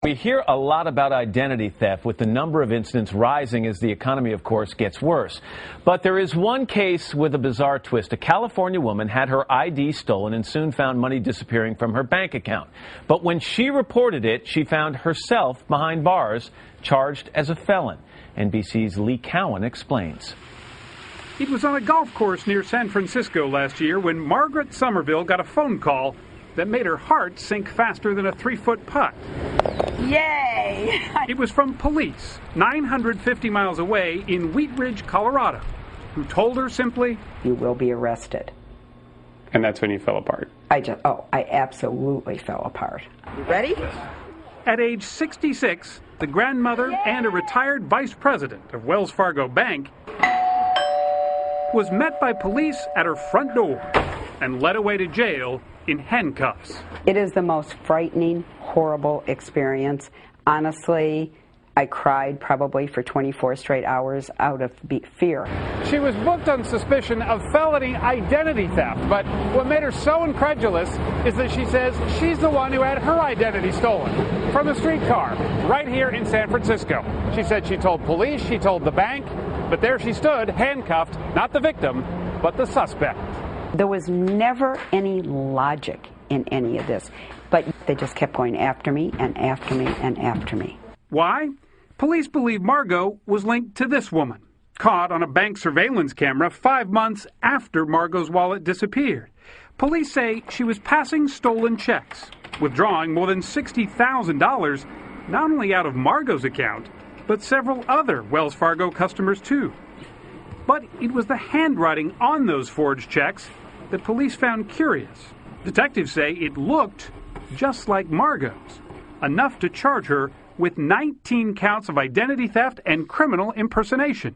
We hear a lot about identity theft, with the number of incidents rising as the economy, of course, gets worse. But there is one case with a bizarre twist. A California woman had her ID stolen and soon found money disappearing from her bank account. But when she reported it, she found herself behind bars, charged as a felon. NBC's Lee Cowan explains. It was on a golf course near San Francisco last year when Margaret Somerville got a phone call that made her heart sink faster than a 3-foot putt. Yay! It was from police 950 miles away in Wheat Ridge, Colorado, who told her simply, "You will be arrested." And that's when you fell apart. I absolutely fell apart. You ready? At age 66, the grandmother and a retired vice president of Wells Fargo Bank was met by police at her front door and led away to jail in handcuffs. It is the most frightening, horrible experience. Honestly, I cried probably for 24 straight hours out of fear. She was booked on suspicion of felony identity theft, but what made her so incredulous is that she says she's the one who had her identity stolen from a streetcar right here in San Francisco. She said she told police, she told the bank, but there she stood, handcuffed, not the victim, but the suspect. There was never any logic in any of this, but they just kept going after me and after me and after me. Why? Police believe Margot was linked to this woman, caught on a bank surveillance camera 5 months after Margot's wallet disappeared. Police say she was passing stolen checks, withdrawing more than $60,000, not only out of Margot's account, but several other Wells Fargo customers too. But it was the handwriting on those forged checks that police found curious. Detectives say it looked just like Margot's, enough to charge her with 19 counts of identity theft and criminal impersonation.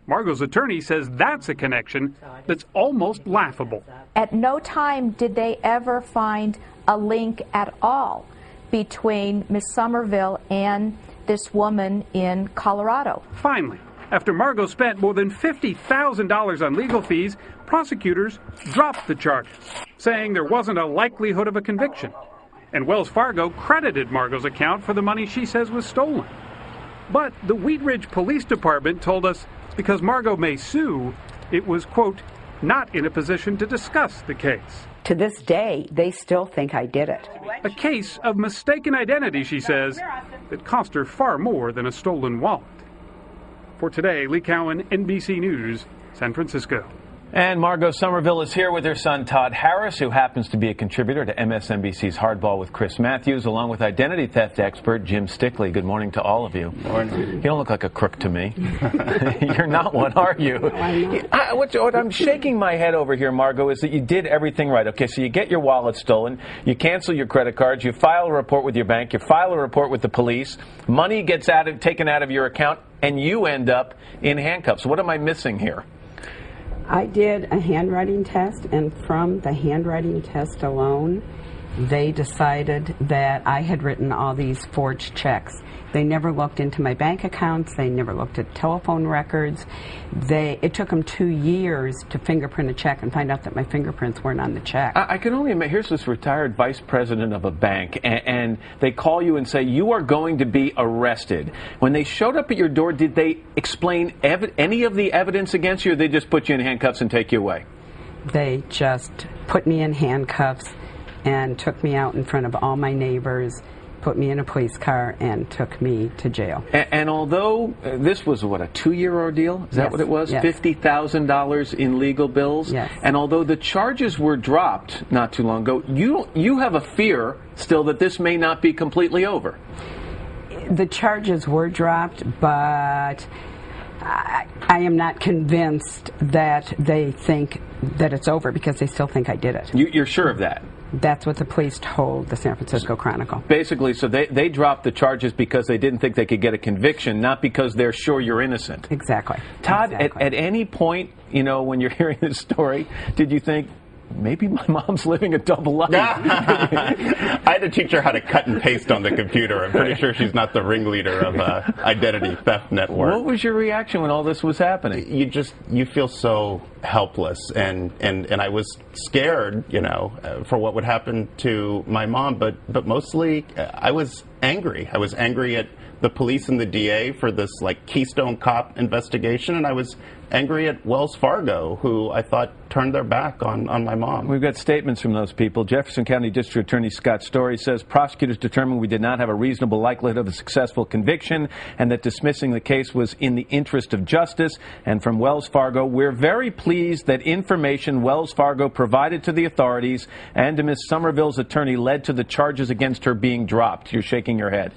Margot's attorney says that's a connection that's almost laughable. At no time did they ever find a link at all between Miss Somerville and this woman in Colorado. Finally, after Margot spent more than $50,000 on legal fees, prosecutors dropped the charges, saying there wasn't a likelihood of a conviction. And Wells Fargo credited Margot's account for the money she says was stolen. But the Wheat Ridge Police Department told us because Margot may sue, it was, quote, not in a position to discuss the case. To this day, they still think I did it. A case of mistaken identity, she says, that cost her far more than a stolen wallet. For today, Lee Cowan, NBC News, San Francisco. And Margot Somerville is here with her son Todd Harris, who happens to be a contributor to MSNBC's Hardball with Chris Matthews, along with identity theft expert Jim Stickley. Good morning to all of you. Morning. You don't look like a crook to me. You're not one, are you? What I'm shaking my head over here, Margot, is that you did everything right. Okay, so you get your wallet stolen, you cancel your credit cards, you file a report with your bank, you file a report with the police, money gets taken out of your account, and you end up in handcuffs. What am I missing here? I did a handwriting test, and from the handwriting test alone, they decided that I had written all these forged checks. They never looked into my bank accounts. They never looked at telephone records. It took them 2 years to fingerprint a check and find out that my fingerprints weren't on the check. I can only imagine. Here's this retired vice president of a bank, and they call you and say, you are going to be arrested. When they showed up at your door, did they explain any of the evidence against you, or they just put you in handcuffs and take you away? They just put me in handcuffs and took me out in front of all my neighbors, put me in a police car, and took me to jail. And although this was, what, a 2-year ordeal? Is that Yes. what it was? Yes. $50,000 in legal bills? Yes. And although the charges were dropped not too long ago, you have a fear still that this may not be completely over. The charges were dropped, but I am not convinced that they think that it's over, because they still think I did it. You're sure of that? That's what the police told the San Francisco Chronicle. Basically, so they dropped the charges because they didn't think they could get a conviction, not because they're sure you're innocent. Exactly. Todd, Exactly. At any point, when you're hearing this story, did you think, maybe my mom's living a double life? I had to teach her how to cut and paste on the computer. I'm pretty sure she's not the ringleader of identity theft network. What was your reaction when all this was happening? You feel so helpless, and I was scared, for what would happen to my mom, but mostly I was angry. I was angry at the police and the DA for this Keystone Cop investigation, and I was angry at Wells Fargo, who I thought turned their back on my mom. We've got statements from those people. Jefferson County District Attorney Scott Story says prosecutors determined we did not have a reasonable likelihood of a successful conviction and that dismissing the case was in the interest of justice. And from Wells Fargo, we're very pleased that information Wells Fargo provided to the authorities and to Ms. Somerville's attorney led to the charges against her being dropped. You're shaking your head.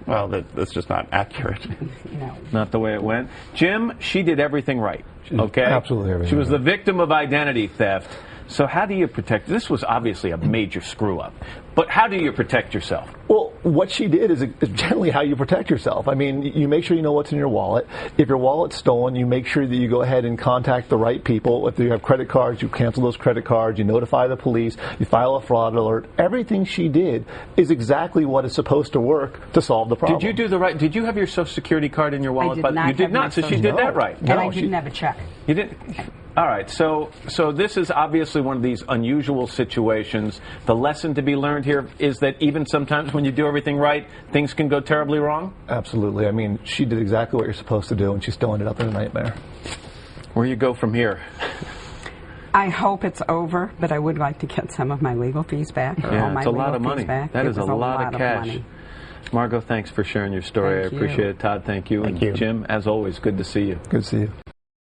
Well, that's just not accurate. No. Not the way it went. Jim, she did everything right. Okay? Absolutely everything She was right. the victim of identity theft. So how do you protect? This was obviously a major screw up. But how do you protect yourself? Well, what she did is generally how you protect yourself. I mean, you make sure you know what's in your wallet. If your wallet's stolen, you make sure that you go ahead and contact the right people. If you have credit cards, you cancel those credit cards, you notify the police, you file a fraud alert. Everything she did is exactly what is supposed to work to solve the problem. Did you do the right? Did you have your Social Security card in your wallet? I did not. You did have my not. So she Social- did that right. And I didn't have a check. You didn't. All right. So this is obviously one of these unusual situations. The lesson to be learned here is that even sometimes when you do everything right, things can go terribly wrong. Absolutely. I mean, she did exactly what you're supposed to do, and she still ended up in a nightmare. Where you go from here? I hope it's over, but I would like to get some of my legal fees back. Or all Yeah, my it's a legal lot of fees money. Back. That It is a was lot of cash. money. Margot, thanks for sharing your story. Thank I appreciate you. it. Todd, thank you. Thank you. Jim, as always, good to see you. Good to see you.